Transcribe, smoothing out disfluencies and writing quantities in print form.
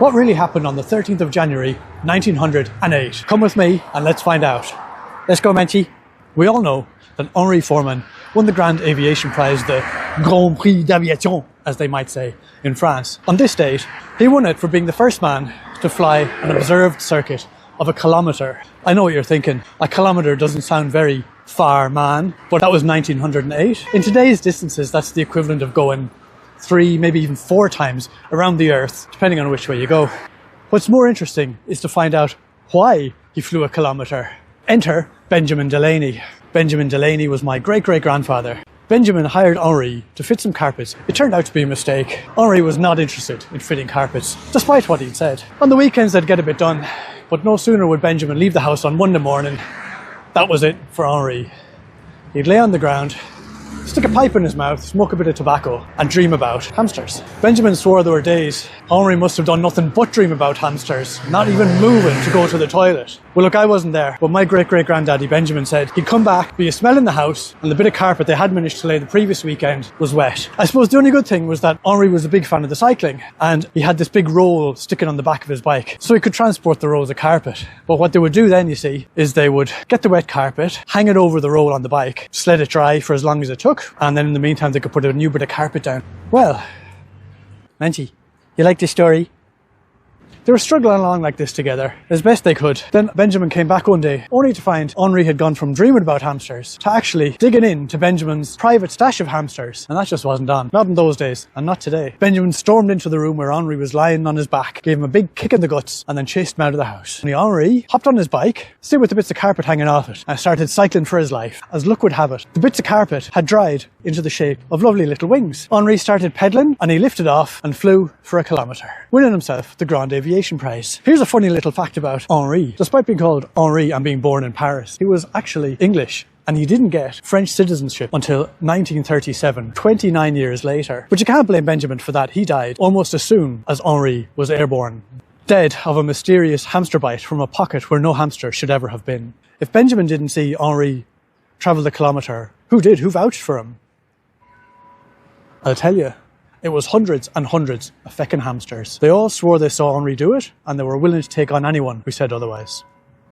What really happened on the 13th of January 1908? Come with me and let's find out. Let's go, Menchie. We all know that Henri Farman won the Grand Aviation Prize, the Grand Prix d'Aviation, as they might say, in France. On this date, he won it for being the first man to fly an observed circuit of a kilometre. I know what you're thinking. A kilometre doesn't sound very far, man, but that was 1908. In today's distances, that's the equivalent of going 3, maybe even 4 times around the Earth, depending on which way you go. What's more interesting is to find out why he flew a kilometre. Enter Benjamin Delaney. Benjamin Delaney was my great-great-grandfather. Benjamin hired Henri to fit some carpets. It turned out to be a mistake. Henri was not interested in fitting carpets, despite what he'd said. On the weekends they'd get a bit done, but no sooner would Benjamin leave the house on Monday morning, that was it for Henri. He'd lay on the ground, stick a pipe in his mouth, smoke a bit of tobacco, and dream about hamsters. Benjamin swore there were days Henri must have done nothing but dream about hamsters, not even moving to go to the toilet. Well, look, I wasn't there, but my great-great-granddaddy Benjamin said he'd come back, be a smell in the house, and the bit of carpet they had managed to lay the previous weekend was wet. I suppose the only good thing was that Henri was a big fan of the cycling, and he had this big roll sticking on the back of his bike, so he could transport the rolls of carpet. But what they would do then, you see, is they would get the wet carpet, hang it over the roll on the bike, just let it dry for as long as it took, and then in the meantime they could put a new bit of carpet down. Well, Menchie, you like this story? They were struggling along like this together, as best they could. Then Benjamin came back one day, only to find Henri had gone from dreaming about hamsters to actually digging into Benjamin's private stash of hamsters. And that just wasn't on. Not in those days, and not today. Benjamin stormed into the room where Henri was lying on his back, gave him a big kick in the guts, and then chased him out of the house. And Henri hopped on his bike, still with the bits of carpet hanging off it, and started cycling for his life. As luck would have it, the bits of carpet had dried into the shape of lovely little wings. Henri started pedalling, and he lifted off and flew for a kilometre, winning himself the Grand Aviation Prize. Here's a funny little fact about Henri. Despite being called Henri and being born in Paris, he was actually English, and he didn't get French citizenship until 1937, 29 years later. But you can't blame Benjamin for that. He died almost as soon as Henri was airborne, dead of a mysterious hamster bite from a pocket where no hamster should ever have been. If Benjamin didn't see Henri travel the kilometre, who did? Who vouched for him? I'll tell you. It was hundreds and hundreds of feckin' hamsters. They all swore they saw Henri do it, and they were willing to take on anyone who said otherwise.